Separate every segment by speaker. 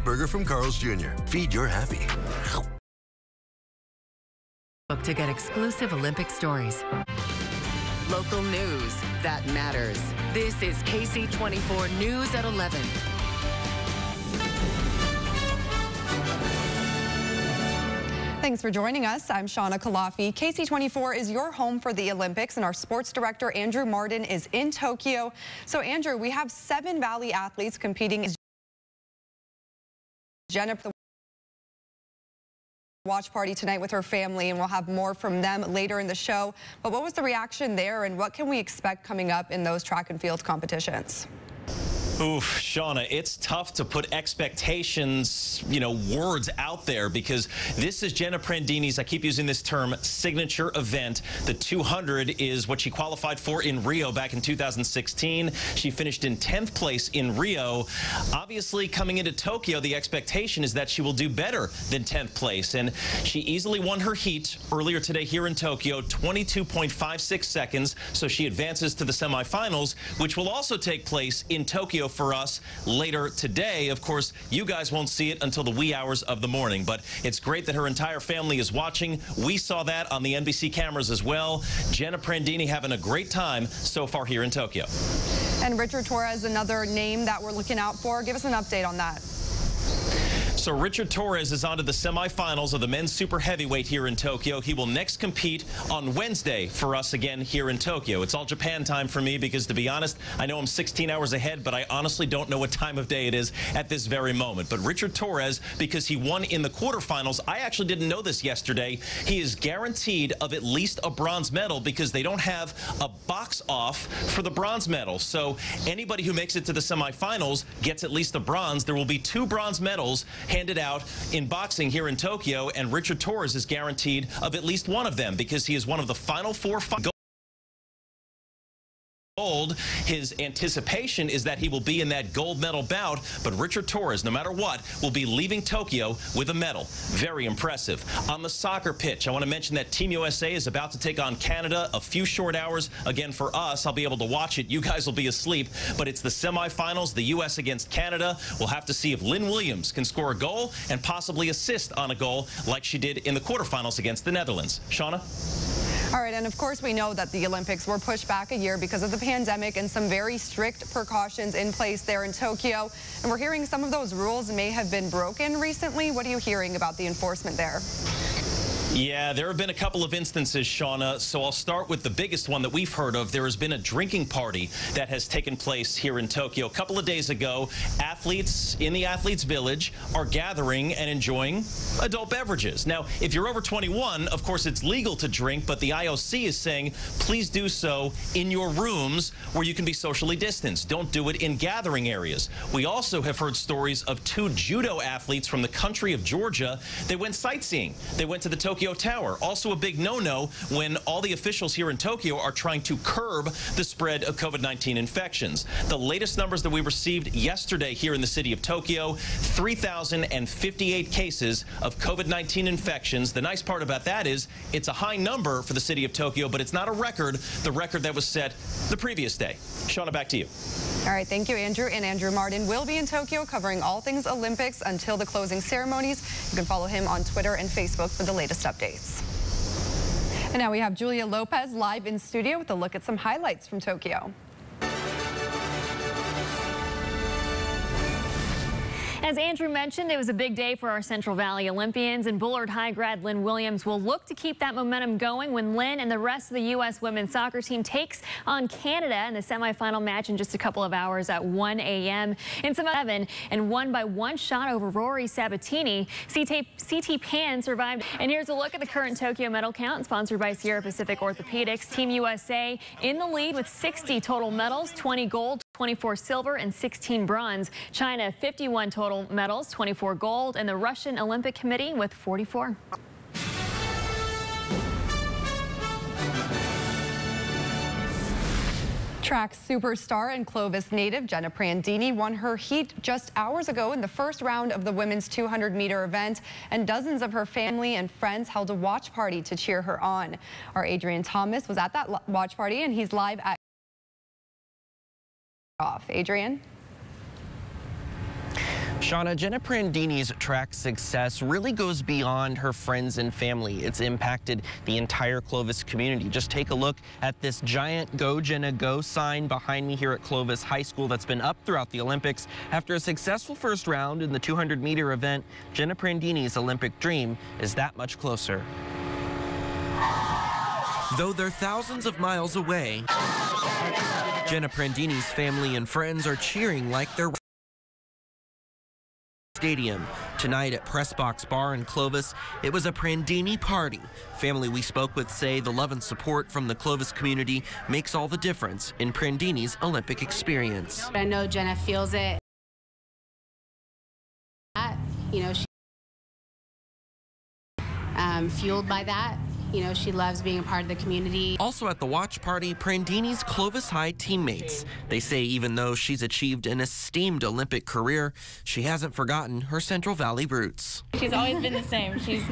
Speaker 1: Great burger from Carl's Jr. Feed your happy.
Speaker 2: To get exclusive Olympic stories. Local news that matters. This is KSEE 24 News at 11.
Speaker 3: Thanks for joining us. I'm Shauna Kalafi. KSEE 24 is your home for the Olympics, and our sports director, Andrew Martin, is in Tokyo. So, Andrew, we have 7 Valley athletes competing in Jennifer watch party tonight with her family, and we'll have more from them later in the show. But what was the reaction there, and what can we expect coming up in those track and field competitions?
Speaker 4: Oof, Shauna, it's tough to put expectations, words out there, because this is Jenna Prandini's, I keep using this term, signature event. The 200 is what she qualified for in Rio back in 2016. She finished in 10th place in Rio. Obviously, coming into Tokyo, the expectation is that she will do better than 10th place. And she easily won her heat earlier today here in Tokyo, 22.56 seconds. So she advances to the semifinals, which will also take place in Tokyo for us later today. Of course, you guys won't see it until the wee hours of the morning, but it's great that her entire family is watching. We saw that on the NBC cameras as well. Jenna Prandini having a great time so far here in Tokyo.
Speaker 3: And Richard Torres, another name that we're looking out for. Give us an update on that.
Speaker 4: So Richard Torres is on to the semifinals of the men's super heavyweight here in Tokyo. He will next compete on Wednesday for us again here in Tokyo. It's all Japan time for me because, to be honest, I know I'm 16 hours ahead, but I honestly don't know what time of day it is at this very moment. But Richard Torres, because he won in the quarterfinals, I actually didn't know this yesterday, he is guaranteed of at least a bronze medal because they don't have a box off for the bronze medal. So anybody who makes it to the semifinals gets at least a bronze. There will be 2 bronze medals handed out in boxing here in Tokyo, and Richard Torres is guaranteed of at least one of them because he is one of the final 4 gold. His anticipation is that he will be in that gold medal bout, but Richard Torres, no matter what, will be leaving Tokyo with a medal. Very impressive. On the soccer pitch, I want to mention that Team USA is about to take on Canada. A few short hours. Again, for us, I'll be able to watch it. You guys will be asleep, but it's the semifinals, the U.S. against Canada. We'll have to see if Lynn Williams can score a goal and possibly assist on a goal like she did in the quarterfinals against the Netherlands. Shauna?
Speaker 3: All right, and of course we know that the Olympics were pushed back a year because of the pandemic and some very strict precautions in place there in Tokyo. And we're hearing some of those rules may have been broken recently. What are you hearing about the enforcement there?
Speaker 4: Yeah, there have been a couple of instances, Shauna, so I'll start with the biggest one that we've heard of. There has been a drinking party that has taken place here in Tokyo. A couple of days ago, athletes in the Athletes Village are gathering and enjoying adult beverages. Now, if you're over 21, of course, it's legal to drink, but the IOC is saying, please do so in your rooms where you can be socially distanced. Don't do it in gathering areas. We also have heard stories of 2 judo athletes from the country of Georgia. They went sightseeing. They went to the Tokyo Tower. Also a big no-no when all the officials here in Tokyo are trying to curb the spread of COVID-19 infections. The latest numbers that we received yesterday here in the city of Tokyo, 3,058 cases of COVID-19 infections. The nice part about that is it's a high number for the city of Tokyo, but it's not a record, the record that was set the previous day. Shauna, back to you.
Speaker 3: All right, thank you, Andrew. And Andrew Martin will be in Tokyo covering all things Olympics until the closing ceremonies. You can follow him on Twitter and Facebook for the latest updates. And now we have Julia Lopez live in studio with a look at some highlights from Tokyo.
Speaker 5: As Andrew mentioned, it was a big day for our Central Valley Olympians, and Bullard High grad Lynn Williams will look to keep that momentum going when Lynn and the rest of the U.S. women's soccer team takes on Canada in the semifinal match in just a couple of hours at 1 a.m. in semi-7 and won by 1 shot over Rory Sabatini. CT Pan survived. And here's a look at the current Tokyo medal count, sponsored by Sierra Pacific Orthopedics. Team USA in the lead with 60 total medals, 20 gold, 24 silver, and 16 bronze. China, 51 total medals, 24 gold, and the Russian Olympic Committee with 44.
Speaker 3: Track superstar and Clovis native Jenna Prandini won her heat just hours ago in the first round of the women's 200-meter event, and dozens of her family and friends held a watch party to cheer her on. Our Adrian Thomas was at that watch party, and he's live at Adrian.
Speaker 6: Shauna, Jenna Prandini's track success really goes beyond her friends and family. It's impacted the entire Clovis community. Just take a look at this giant Go Jenna Go sign behind me here at Clovis High School that's been up throughout the Olympics. After a successful first round in the 200-meter event, Jenna Prandini's Olympic dream is that much closer. Though they're thousands of miles away, Jenna Prandini's family and friends are cheering like they're stadium. Tonight at Press Box Bar in Clovis, it was a Prandini party. Family we spoke with say the love and support from the Clovis community makes all the difference in Prandini's Olympic experience.
Speaker 7: I know Jenna feels it. You know, she's fueled by that. You know, she loves being a part of the community. Also at the watch party, Prandini's Clovis High teammates. They say even though she's achieved an esteemed Olympic career, she hasn't forgotten her Central Valley roots.
Speaker 8: She's always been the same. She's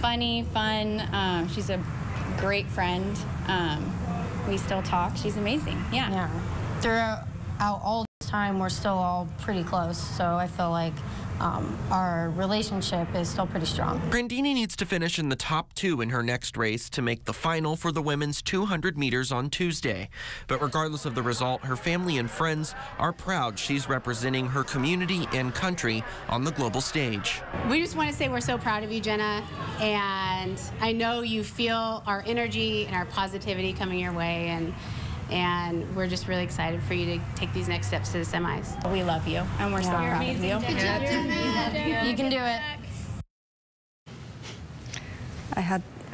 Speaker 8: funny, fun. She's a great friend. We still talk. She's amazing. Yeah.
Speaker 9: Throughout all this time, we're still all pretty close, so I feel like our relationship is still pretty strong.
Speaker 6: Prandini needs to finish in the top 2 in her next race to make the final for the women's 200 meters on Tuesday. But regardless of the result, her family and friends are proud she's representing her community and country on the global stage.
Speaker 7: We just want to say we're so proud of you, Jenna, and I know you feel our energy and our positivity coming your way, and we're just really excited for you to take these next steps to the semis. We love you, and we're so proud of you.
Speaker 9: You can do it.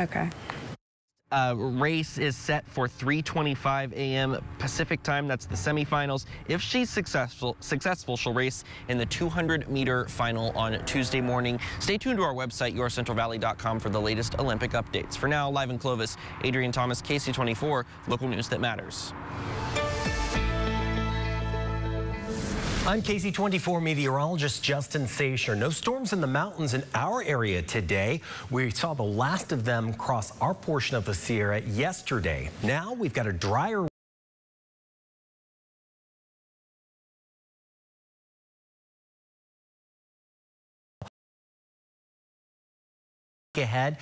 Speaker 3: Okay.
Speaker 6: Race is set for 3:25 a.m. Pacific time. That's the semifinals. If she's successful, she'll race in the 200-meter final on Tuesday morning. Stay tuned to our website, yourcentralvalley.com, for the latest Olympic updates. For now, live in Clovis, Adrian Thomas, KSEE 24, local news that matters.
Speaker 10: I'm KSEE 24 meteorologist Justin Sacher. No storms in the mountains in our area today. We saw the last of them cross our portion of the Sierra yesterday. Now we've got a drier ahead.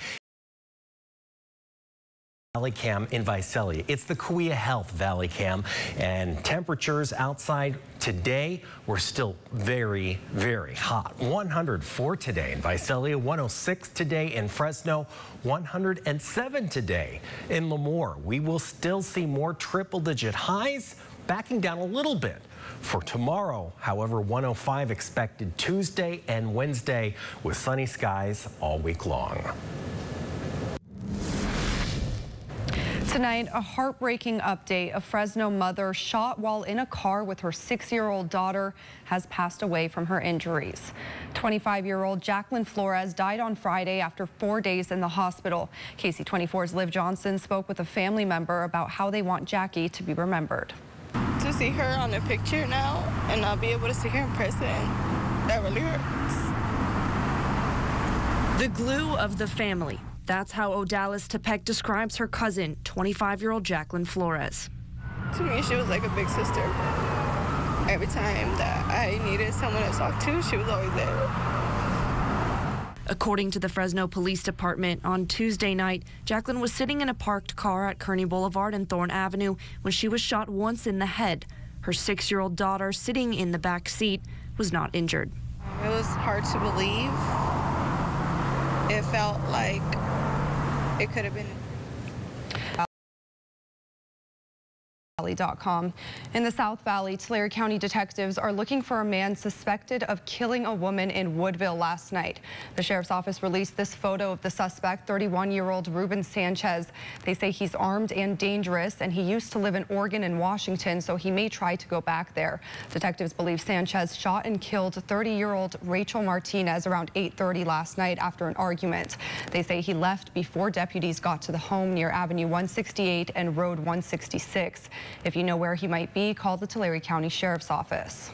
Speaker 10: Valley Cam in Visalia. It's the Kauai Health Valley Cam, and temperatures outside today were still very, very hot. 104 today in Visalia, 106 today in Fresno, 107 today in Lemoore. We will still see more triple-digit highs, backing down a little bit for tomorrow. However, 105 expected Tuesday and Wednesday with sunny skies all week long.
Speaker 3: Tonight, a heartbreaking update. A Fresno mother shot while in a car with her 6-year-old daughter has passed away from her injuries. 25-year-old Jacqueline Flores died on Friday after 4 days in the hospital. KSEE 24's Liv Johnson spoke with a family member about how they want Jackie to be remembered.
Speaker 11: To see her on a picture now and not be able to see her in person, that really hurts.
Speaker 12: The glue of the family. That's how Odalis Tepek describes her cousin, 25-year-old Jacqueline Flores.
Speaker 11: To me, she was like a big sister. Every time that I needed someone to talk to, she was always there.
Speaker 12: According to the Fresno Police Department, on Tuesday night, Jacqueline was sitting in a parked car at Kearney Boulevard and Thorne Avenue when she was shot once in the head. Her 6-year-old daughter, sitting in the back seat, was not injured.
Speaker 11: It was hard to believe. It felt like it could have been.
Speaker 3: Valley.com. In the South Valley, Tulare County detectives are looking for a man suspected of killing a woman in Woodville last night. The sheriff's office released this photo of the suspect, 31-year-old Ruben Sanchez. They say he's armed and dangerous, and he used to live in Oregon and Washington, so he may try to go back there. Detectives believe Sanchez shot and killed 30-year-old Rachel Martinez around 8:30 last night after an argument. They say he left before deputies got to the home near Avenue 168 and Road 166. If you know where he might be, call the Tulare County Sheriff's Office.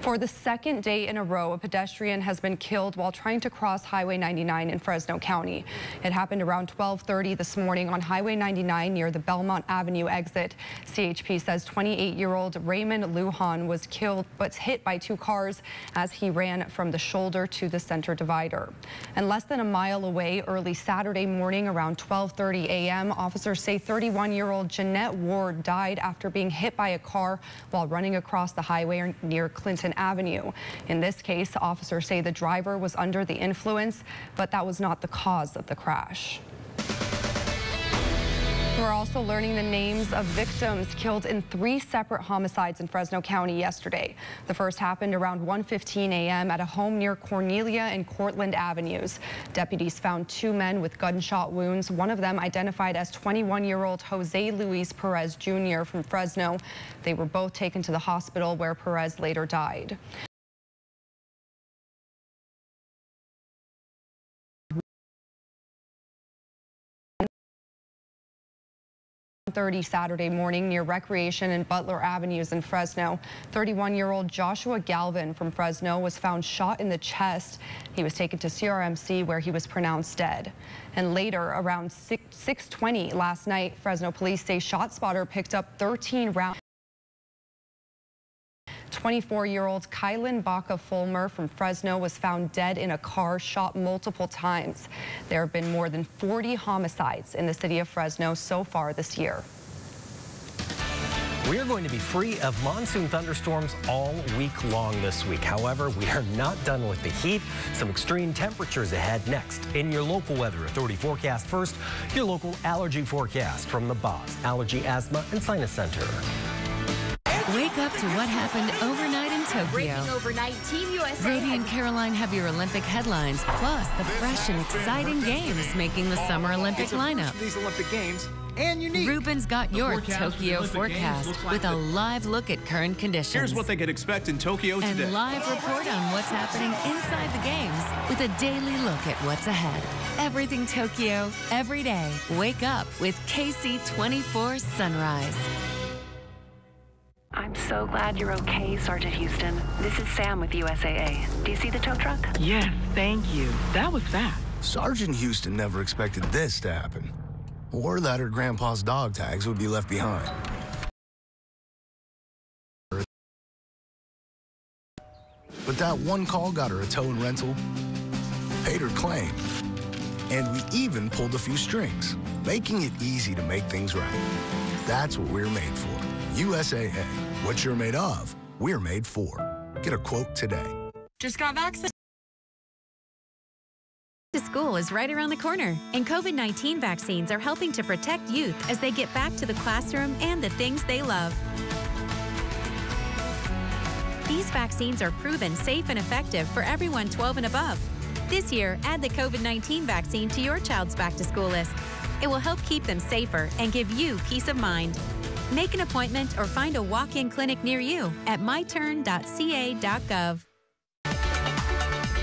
Speaker 3: For the second day in a row, a pedestrian has been killed while trying to cross Highway 99 in Fresno County. It happened around 12:30 this morning on Highway 99 near the Belmont Avenue exit. CHP says 28-year-old Raymond Lujan was hit by two cars as he ran from the shoulder to the center divider. And less than a mile away, early Saturday morning around 12:30 a.m., officers say 31-year-old Jeanette Ward died after being hit by a car while running across the highway near Clinton Avenue. In this case, officers say the driver was under the influence, but that was not the cause of the crash. We're also learning the names of victims killed in 3 separate homicides in Fresno County yesterday. The first happened around 1:15 a.m. at a home near Cornelia and Cortland Avenues. Deputies found 2 men with gunshot wounds, one of them identified as 21-year-old Jose Luis Perez Jr. from Fresno. They were both taken to the hospital where Perez later died. Saturday morning near Recreation and Butler Avenues in Fresno. 31-year-old Joshua Galvin from Fresno was found shot in the chest. He was taken to CRMC where he was pronounced dead. And later, around 6:20 last night, Fresno police say ShotSpotter picked up 13 rounds. 24-year-old Kylan Baca-Fulmer from Fresno was found dead in a car, shot multiple times. There have been more than 40 homicides in the city of Fresno so far this year.
Speaker 10: We are going to be free of monsoon thunderstorms all week long this week. However, we are not done with the heat. Some extreme temperatures ahead next. In your local weather authority forecast first, your local allergy forecast from the Boz Allergy, Asthma, and Sinus Center.
Speaker 2: Wake up to what happened overnight in Tokyo.
Speaker 13: Breaking overnight, Team USA.
Speaker 2: Brady and Caroline have your Olympic headlines, plus the fresh and exciting games making the Summer Olympic lineup.
Speaker 14: These Olympic Games, and you need.
Speaker 2: Ruben's got your Tokyo forecast with a live look at current conditions.
Speaker 14: Here's what they could expect in Tokyo today.
Speaker 2: And live report on what's happening inside the games with a daily look at what's ahead. Everything Tokyo, every day. Wake up with KSEE 24 Sunrise.
Speaker 15: I'm so glad you're okay, Sergeant Houston. This is Sam with USAA. Do you see the tow truck?
Speaker 16: Yes, thank you. That was fast.
Speaker 17: Sergeant Houston never expected this to happen, or that her grandpa's dog tags would be left behind. But that one call got her a tow and rental, paid her claim, and we even pulled a few strings, making it easy to make things right. That's what we're made for. USAA. What you're made of, we're made for. Get a quote today.
Speaker 18: Just got vaccinated.
Speaker 19: School is right around the corner, and COVID-19 vaccines are helping to protect youth as they get back to the classroom and the things they love. These vaccines are proven safe and effective for everyone 12 and above. This year, add the COVID-19 vaccine to your child's back-to-school list. It will help keep them safer and give you peace of mind. Make an appointment or find a walk-in clinic near you at myturn.ca.gov.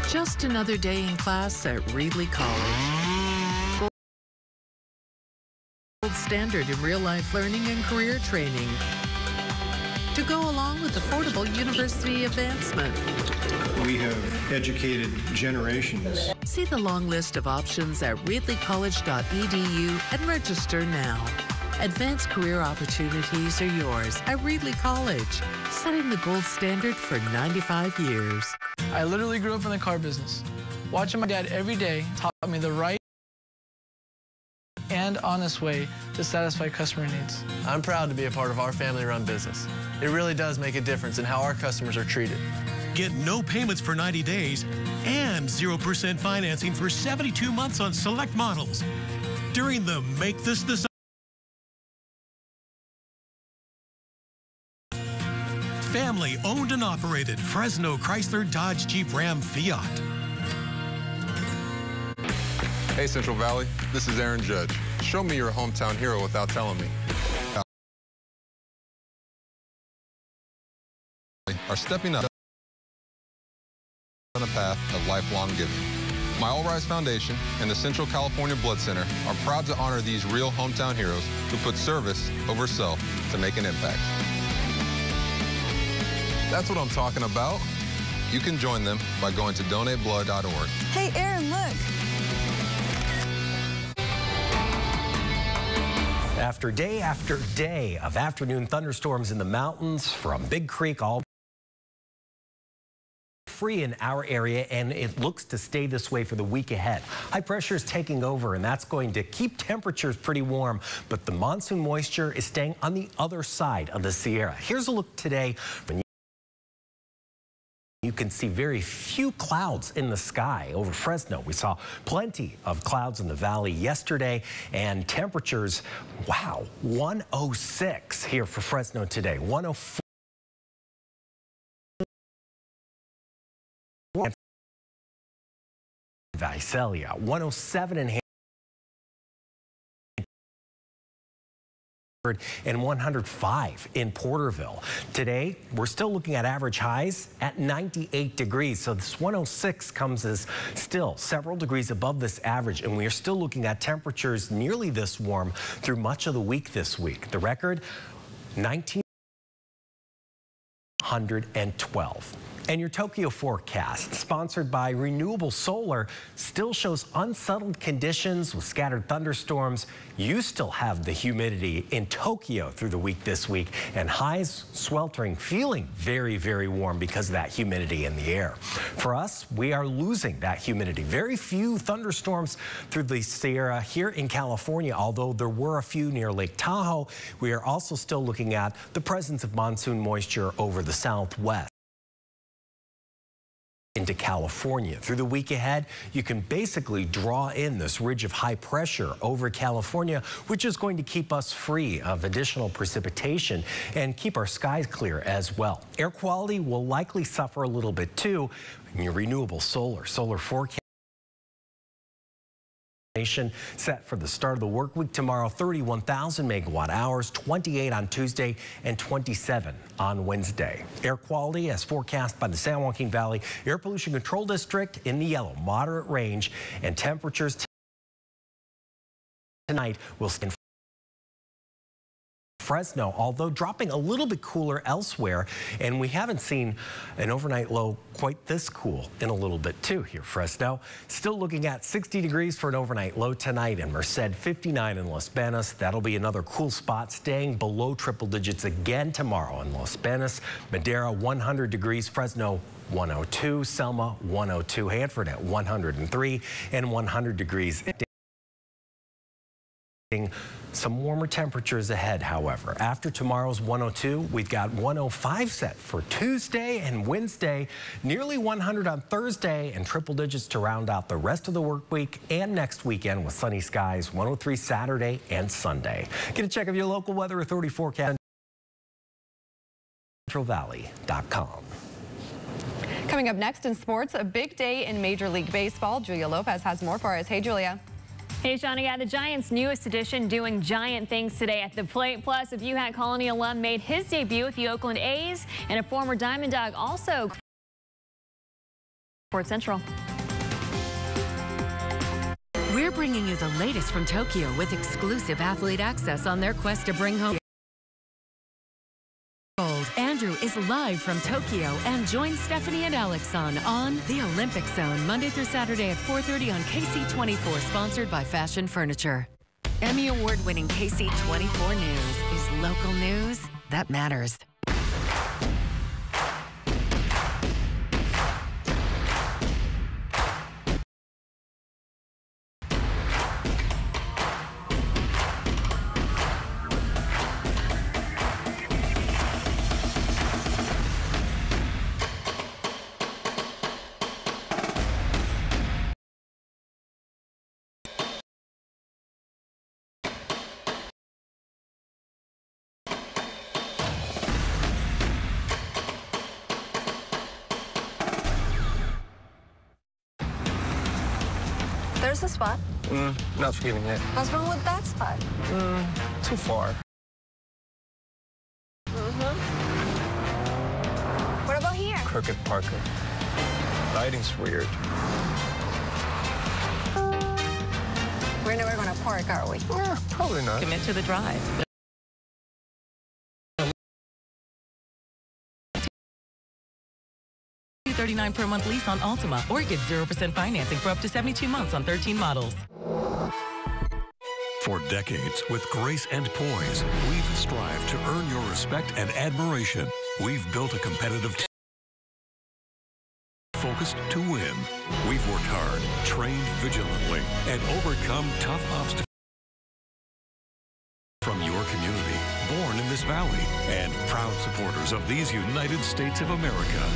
Speaker 20: Just another day in class at Reedley College. Gold standard in real-life learning and career training to go along with affordable university advancement.
Speaker 21: We have educated generations.
Speaker 20: See the long list of options at reedleycollege.edu and register now. Advanced career opportunities are yours at Reedley College, setting the gold standard for 95 years.
Speaker 22: I literally grew up in the car business. Watching my dad every day taught me the right and honest way to satisfy customer needs.
Speaker 23: I'm proud to be a part of our family-run business. It really does make a difference in how our customers are treated.
Speaker 24: Get no payments for 90 days and 0% financing for 72 months on select models during the Make This the Family owned and operated Fresno Chrysler Dodge Jeep Ram Fiat.
Speaker 25: Hey Central Valley, this is Aaron Judge. Show me you're a hometown hero without telling me. Are stepping up on a path of lifelong giving. My All Rise Foundation and the Central California Blood Center are proud to honor these real hometown heroes who put service over self to make an impact. That's what I'm talking about. You can join them by going to donateblood.org.
Speaker 1: Hey, Aaron, look.
Speaker 10: After day of afternoon thunderstorms in the mountains from Big Creek all free in our area, and it looks to stay this way for the week ahead. High pressure is taking over, and that's going to keep temperatures pretty warm, but the monsoon moisture is staying on the other side of the Sierra. Here's a look today when you can see very few clouds in the sky over Fresno. We saw plenty of clouds in the valley yesterday, and temperatures, wow, 106 here for Fresno today, 104. Visalia, 107 in and 105 in Porterville. Today, we're still looking at average highs at 98 degrees. So this 106 comes as still several degrees above this average, and we are still looking at temperatures nearly this warm through much of the week this week. The record, 1,912. And your Tokyo forecast, sponsored by Renewable Solar, still shows unsettled conditions with scattered thunderstorms. You still have the humidity in Tokyo through the week this week, and highs sweltering, feeling very, very warm because of that humidity in the air. For us, we are losing that humidity. Very few thunderstorms through the Sierra here in California, although there were a few near Lake Tahoe. We are also still looking at the presence of monsoon moisture over the southwest into California. Through the week ahead, you can basically draw in this ridge of high pressure over California, which is going to keep us free of additional precipitation and keep our skies clear as well. Air quality will likely suffer a little bit too in your Renewable Solar forecast. Set for the start of the work week tomorrow, 31,000 megawatt hours, 28 on Tuesday and 27 on Wednesday. Air quality as forecast by the San Joaquin Valley Air Pollution Control District in the yellow, moderate range, and temperatures tonight will stay in Fresno, although dropping a little bit cooler elsewhere, and we haven't seen an overnight low quite this cool in a little bit too here. Fresno still looking at 60 degrees for an overnight low tonight, and Merced 59 in Los Banos. That'll be another cool spot, staying below triple digits again tomorrow in Los Banos. Madera 100 degrees, Fresno 102, Selma 102, Hanford at 103 and 100 degrees. Some warmer temperatures ahead, however. After tomorrow's 102, we've got 105 set for Tuesday and Wednesday, nearly 100 on Thursday, and triple digits to round out the rest of the work week and next weekend with sunny skies, 103 Saturday and Sunday. Get a check of your local Weather Authority forecast at centralvalley.com.
Speaker 3: Coming up next in sports, a big day in Major League Baseball. Julia Lopez has more for us. Hey, Julia.
Speaker 13: Hey, Shauna, the Giants' newest addition doing giant things today at the plate. Plus, a Buhat Colony alum made his debut with the Oakland A's, and a former Diamond Dog also. Sports Central.
Speaker 2: We're bringing you the latest from Tokyo with exclusive athlete access on their quest to bring home gold. Andrew is live from Tokyo, and join Stephanie and Alex on The Olympic Zone, Monday through Saturday at 4:30 on KSEE 24, sponsored by Fashion Furniture. Emmy Award-winning KSEE 24 News is local news that matters.
Speaker 11: There's a spot.
Speaker 4: Not feeling it.
Speaker 11: What's wrong with that spot?
Speaker 4: Too far.
Speaker 11: What about here?
Speaker 4: Crooked Parker. Lighting's weird.
Speaker 11: We're never gonna park, are we?
Speaker 4: Probably not.
Speaker 5: Commit to the drive.
Speaker 1: $39 per month lease on Altima, or get 0% financing for up to 72 months on 13 models.
Speaker 5: For decades, with grace and poise, we've strived to earn your respect and admiration. We've built a competitive team focused to win. We've worked hard, trained vigilantly, and overcome tough obstacles from your community, born in this valley, and proud supporters of these United States of America.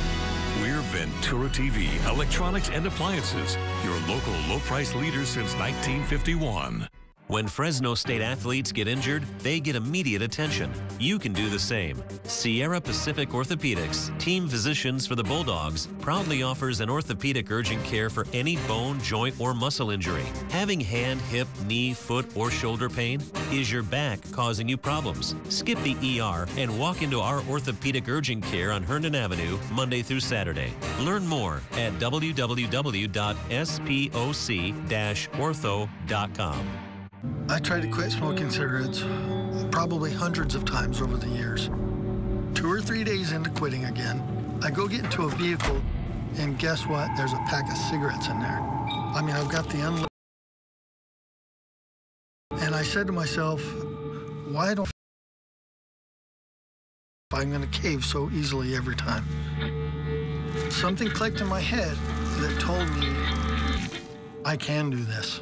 Speaker 5: We're Ventura TV, Electronics and Appliances, your local low-price leader since 1951.
Speaker 7: When Fresno State athletes get injured, they get immediate attention. You can do the same. Sierra Pacific Orthopedics, team physicians for the Bulldogs, proudly offers an orthopedic urgent care for any bone, joint, or muscle injury. Having hand, hip, knee, foot, or shoulder pain? Is your back causing you problems? Skip the ER and walk into our orthopedic urgent care on Herndon Avenue, Monday through Saturday. Learn more at www.spoc-ortho.com.
Speaker 8: I tried to quit smoking cigarettes probably hundreds of times over the years. 2 or 3 days into quitting again, I go get into a vehicle, and guess what? There's a pack of cigarettes in there. I mean, I've got the unlit. And I said to myself, why don't I'm going to cave so easily every time? Something clicked in my head that told me I can do this.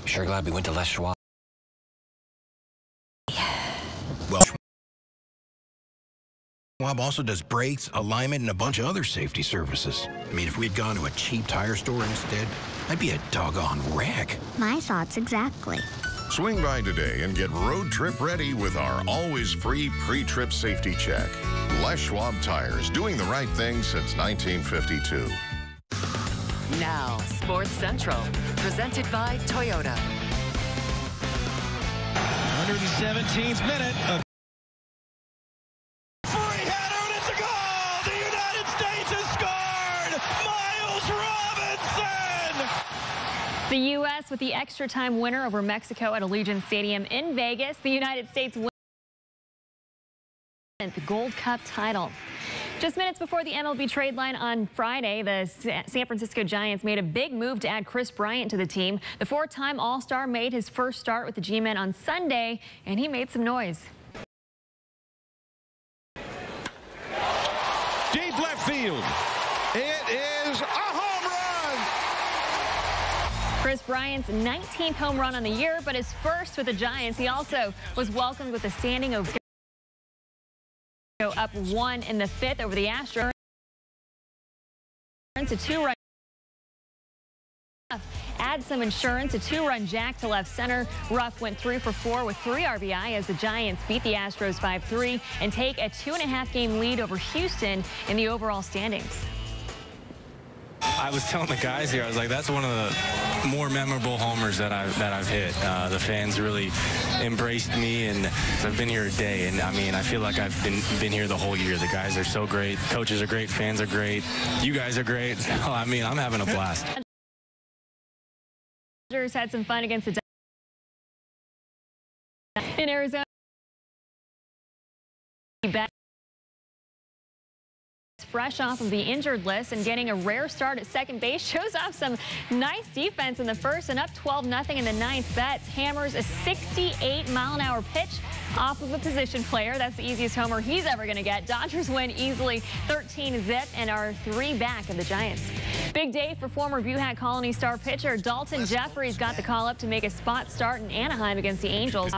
Speaker 18: Sure glad we went to Les Schwab.
Speaker 26: Well, Schwab also does brakes, alignment, and a bunch of other safety services. I mean, if we'd gone to a cheap tire store instead, I'd be a doggone wreck.
Speaker 27: My thoughts exactly.
Speaker 28: Swing by today and get road trip ready with our always free pre-trip safety check. Les Schwab Tires, doing the right thing since 1952.
Speaker 2: Now, Sports Central, presented by Toyota.
Speaker 29: 117th minute of free header, and it's a goal! The United States has scored! Miles Robinson!
Speaker 13: The U.S. with the extra time winner over Mexico at Allegiant Stadium in Vegas. The United States wins the Gold Cup title. Just minutes before the MLB trade line on Friday, the San Francisco Giants made a big move to add Chris Bryant to the team. The four-time All-Star made his first start with the G-Men on Sunday, and he made some noise.
Speaker 29: Deep left field. It is a home run.
Speaker 13: Chris Bryant's 19th home run on the year, but his first with the Giants. He also was welcomed with a standing ovation. Up 1 in the 5th over the Astros. A 2-run. Add some insurance. A 2-run jack to left center. Ruff went 3 for 4 with 3 RBI as the Giants beat the Astros 5-3 and take a 2.5-game lead over Houston in the overall standings.
Speaker 30: I was telling the guys here, I was like, that's one of the more memorable homers that I've hit. The fans really embraced me, and I've been here a day, and I mean, I feel like I've been here the whole year. The guys are so great, coaches are great, fans are great, you guys are great. Oh, I mean, I'm having a blast.
Speaker 13: Dodgers had some fun against the in Arizona. Fresh off of the injured list and getting a rare start at second base, shows off some nice defense in the first and up 12-0 in the 9th. Betts hammers a 68-mile-an-hour pitch off of a position player. That's the easiest homer he's ever going to get. Dodgers win easily 13-0 and are 3 back of the Giants. Big day for former Buhat Colony star pitcher Dalton Jeffries. Got the call up to make a spot start in Anaheim against the Angels.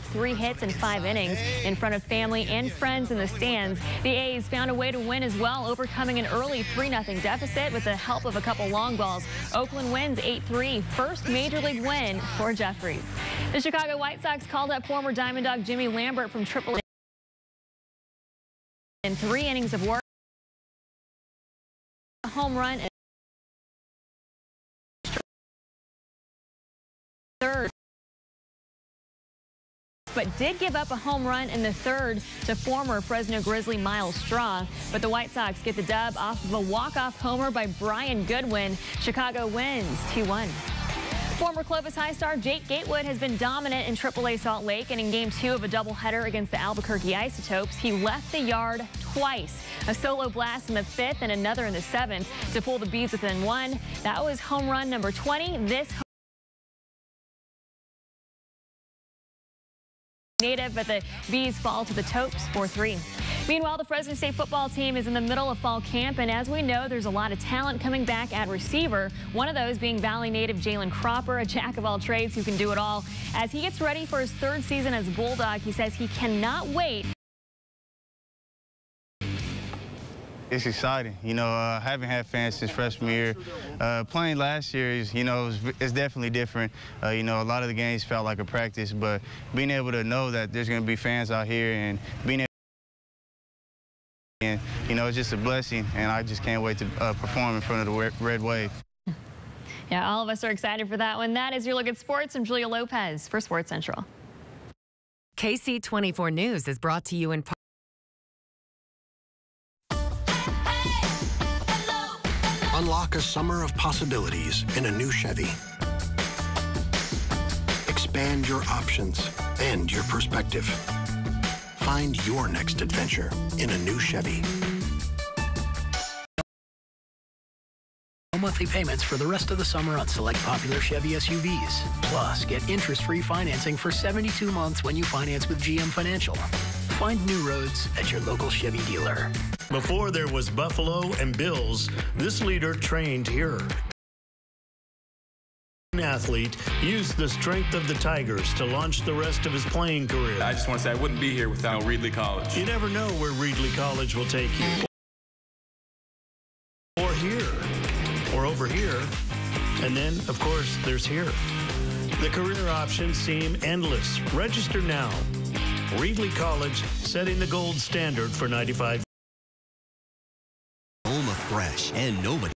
Speaker 13: 3 hits in 5 innings in front of family and friends in the stands. The A's found a way to win as well, overcoming an early 3-0 deficit with the help of a couple long balls. Oakland wins 8-3, first major league win for Jeffries. The Chicago White Sox called up former Diamond Dog Jimmy Lambert from AAA in 3 innings of work. A home run and third, but did give up a home run in the 3rd to former Fresno Grizzly Miles Straw. But the White Sox get the dub off of a walk-off homer by Brian Goodwin. Chicago wins 2-1. Former Clovis High star Jake Gatewood has been dominant in AAA Salt Lake, and in Game 2 of a doubleheader against the Albuquerque Isotopes, he left the yard twice. A solo blast in the 5th and another in the 7th to pull the Bees within 1. That was home run number 20. This native, but the Bees fall to the Topes 4-3. Meanwhile, the Fresno State football team is in the middle of fall camp, and as we know, there's a lot of talent coming back at receiver. One of those being Valley native Jalen Cropper, a jack of all trades who can do it all. As he gets ready for his 3rd season as a Bulldog, he says he cannot wait.
Speaker 6: It's exciting. You know, I haven't had fans since freshman year. Playing last year is, you know, it's definitely different. You know, a lot of the games felt like a practice, but being able to know that there's going to be fans out here and being able you know, it's just a blessing, and I just can't wait to perform in front of the Red Wave.
Speaker 13: Yeah, all of us are excited for that one. That is your look at sports. I'm Julia Lopez for Sports Central.
Speaker 2: KSEE 24 News is brought to you in part.
Speaker 26: Unlock a summer of possibilities in a new Chevy. Expand your options and your perspective. Find your next adventure in a new Chevy.
Speaker 9: Monthly payments for the rest of the summer on select popular Chevy SUVs. Plus, get interest-free financing for 72 months when you finance with GM Financial. Find new roads at your local Chevy dealer.
Speaker 12: Before there was Buffalo and Bills, this leader trained here. Athlete used the strength of the Tigers to launch the rest of his playing career.
Speaker 14: I just want to say I wouldn't be here without Reedley College.
Speaker 12: You never know where Reedley College will take you. Or here. Or over here. And then, of course, there's here. The career options seem endless. Register now. Reedley College, setting the gold standard for 95.
Speaker 15: Home of fresh, and nobody.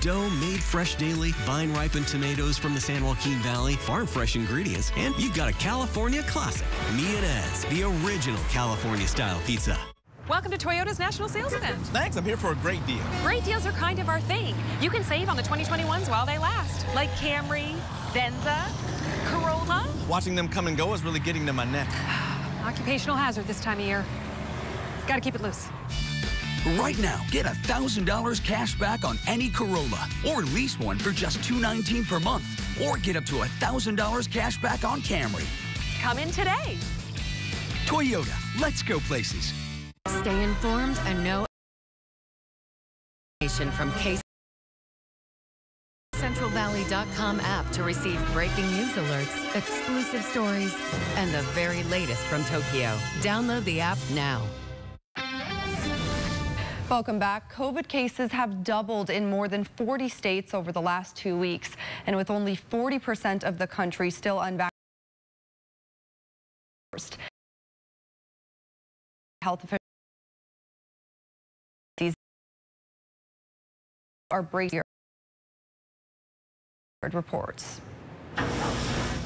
Speaker 15: Dough made fresh daily, vine-ripened tomatoes from the San Joaquin Valley, farm-fresh ingredients, and you've got a California classic. Me and Ed's, the original California-style pizza.
Speaker 16: Welcome to Toyota's National Sales Event.
Speaker 17: Thanks, I'm here for a great deal.
Speaker 16: Great deals are kind of our thing. You can save on the 2021s while they last, like Camry, Venza, Corolla.
Speaker 17: Watching them come and go is really getting to my neck.
Speaker 16: Occupational hazard this time of year. Got to keep it loose.
Speaker 18: Right now, get $1,000 cash back on any Corolla, or lease one for just $219 per month, or get up to $1,000 cash back on Camry.
Speaker 16: Come in today.
Speaker 18: Toyota, let's go places.
Speaker 2: Stay informed and know information from KSEECentralValley.com app to receive breaking news alerts, exclusive stories, and the very latest from Tokyo. Download the app now.
Speaker 3: Welcome back. COVID cases have doubled in more than 40 states over the last 2 weeks, and with only 40% of the country still unvaccinated. Health officials are bracing reports.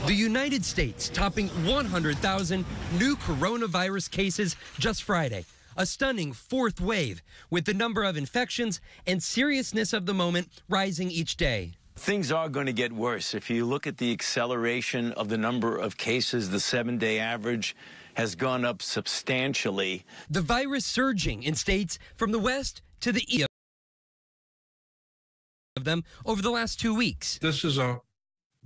Speaker 19: The United States topping 100,000 new coronavirus cases just Friday. A stunning 4th wave, with the number of infections and seriousness of the moment rising each day.
Speaker 27: Things are going to get worse. If you look at the acceleration of the number of cases, the 7-day average has gone up substantially.
Speaker 19: The virus surging in states from the west to the east of them over the last 2 weeks.
Speaker 31: This is a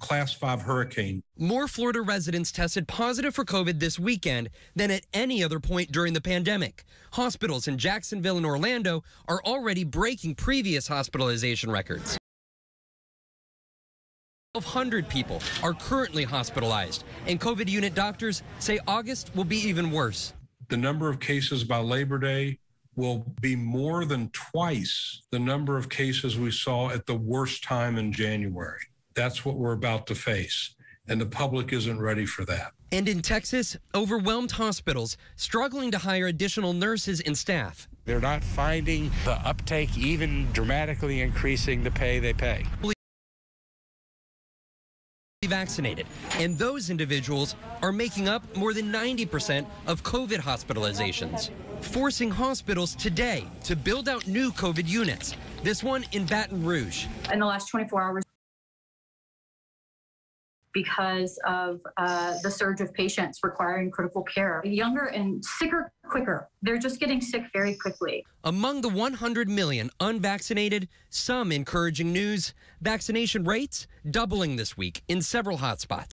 Speaker 31: Class 5 hurricane.
Speaker 19: More Florida residents tested positive for COVID this weekend than at any other point during the pandemic. Hospitals in Jacksonville and Orlando are already breaking previous hospitalization records. 1,200 people are currently hospitalized, and COVID unit doctors say August will be even worse.
Speaker 31: The number of cases by Labor Day will be more than twice the number of cases we saw at the worst time in January. That's what we're about to face, and the public isn't ready for that.
Speaker 19: And in Texas, overwhelmed hospitals struggling to hire additional nurses and staff.
Speaker 32: They're not finding the uptake, even dramatically increasing the pay they pay.
Speaker 19: Vaccinated, and those individuals are making up more than 90% of COVID hospitalizations, forcing hospitals today to build out new COVID units. This one in Baton Rouge.
Speaker 33: In the last 24 hours,
Speaker 1: because of the surge of patients requiring critical care. Younger and sicker quicker. They're just getting sick very quickly.
Speaker 19: Among the 100 million unvaccinated, some encouraging news. Vaccination rates doubling this week in several hotspots.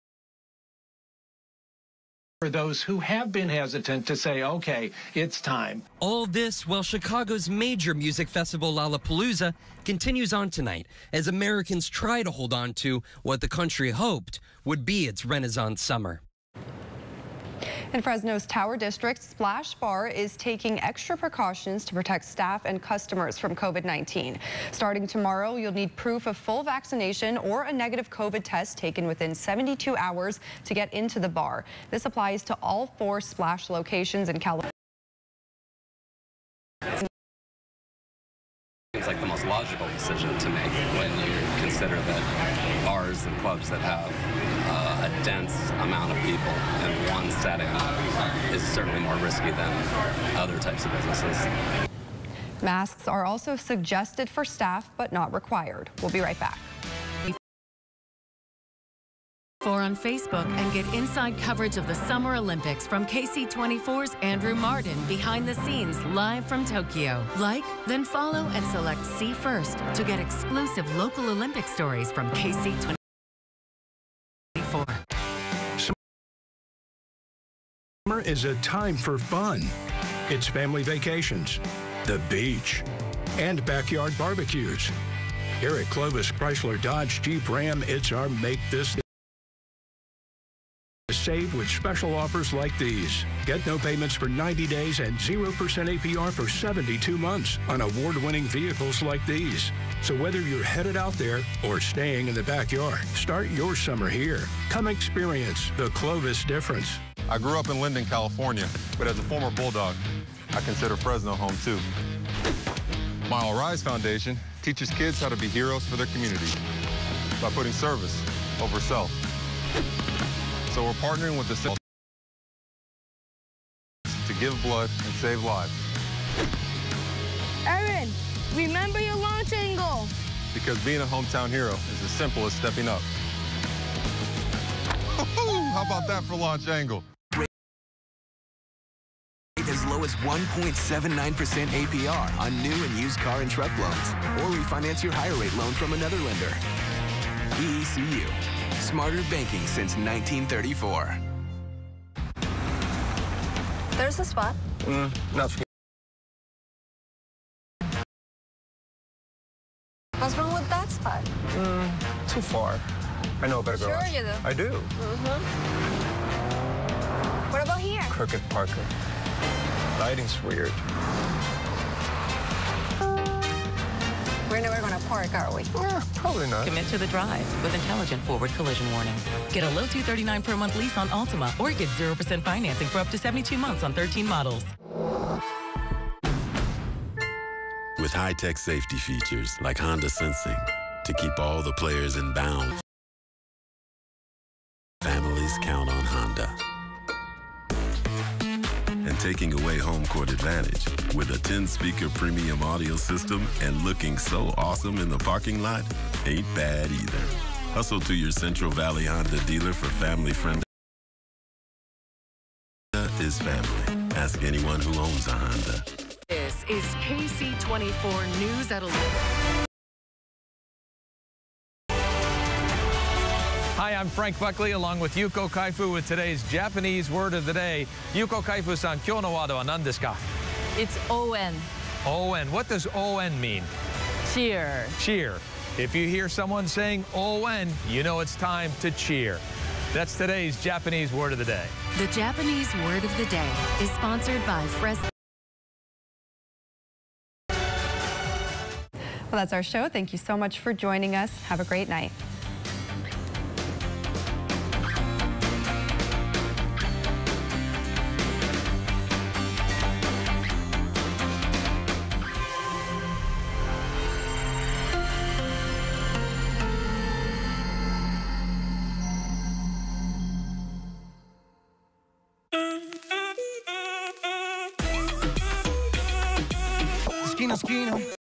Speaker 4: For those who have been hesitant to say, okay, it's time.
Speaker 19: All this while Chicago's major music festival Lollapalooza continues on tonight as Americans try to hold on to what the country hoped would be its Renaissance summer.
Speaker 3: In Fresno's Tower District, Splash Bar is taking extra precautions to protect staff and customers from COVID-19. Starting tomorrow, you'll need proof of full vaccination or a negative COVID test taken within 72 hours to get into the bar. This applies to all 4 Splash locations in California.
Speaker 5: Seems like the most logical decision to make when you consider that bars and clubs that have a dense amount of people in one setting is certainly more risky than other types of businesses.
Speaker 3: Masks are also suggested for staff, but not required. We'll be right back.
Speaker 2: On Facebook and get inside coverage of the Summer Olympics from KC24's Andrew Martin behind the scenes live from Tokyo. Like, then follow and select See First to get exclusive local Olympic stories from KC24.
Speaker 26: Summer is a time for fun. It's family vacations, the beach, and backyard barbecues. Here at Clovis Chrysler Dodge Jeep Ram, it's our Make This Save with special offers like these. Get no payments for 90 days and 0% APR for 72 months on award-winning vehicles like these. So whether you're headed out there or staying in the backyard, start your summer here. Come experience the Clovis difference.
Speaker 7: I grew up in Linden, California, but as a former Bulldog, I consider Fresno home too. My All Rise Foundation teaches kids how to be heroes for their community by putting service over self. So we're partnering with the to give blood and save lives.
Speaker 10: Erin, remember your launch angle.
Speaker 7: Because being a hometown hero is as simple as stepping up. How about that for launch angle?
Speaker 11: As low as 1.79% APR on new and used car and truck loans. Or refinance your higher rate loan from another lender. ECU. Smarter banking since 1934.
Speaker 10: There's a spot.
Speaker 7: Not.
Speaker 10: What's wrong with that spot?
Speaker 7: Too far. I know a better garage.
Speaker 10: Sure you do.
Speaker 7: I do.
Speaker 10: What about here?
Speaker 7: Crooked Parker. Lighting's weird.
Speaker 10: We're never going to park, are we?
Speaker 7: Probably not.
Speaker 20: Commit to the drive with intelligent forward collision warning. Get a low $239 per month lease on Altima or get 0% financing for up to 72 months on 13 models.
Speaker 21: With high-tech safety features like Honda Sensing to keep all the players in bounds, families count on Honda. And taking away home court advantage with a 10-speaker premium audio system and looking so awesome in the parking lot ain't bad either. Hustle to your Central Valley Honda dealer for family-friendly. Honda is family. Ask anyone who owns a Honda.
Speaker 2: This is KC24 News at 11.
Speaker 22: Hi, I'm Frank Buckley along with Yuko Kaifu with today's Japanese word of the day. Yuko Kaifu-san, 今日のワードは何ですか?
Speaker 23: It's ON.
Speaker 22: ON. What does ON mean?
Speaker 23: Cheer.
Speaker 22: Cheer. If you hear someone saying ON, you know it's time to cheer. That's today's Japanese word of the day.
Speaker 2: The Japanese word of the day is sponsored by Fresno.
Speaker 3: Well, that's our show. Thank you so much for joining us. Have a great night.
Speaker 24: Esquina, esquina.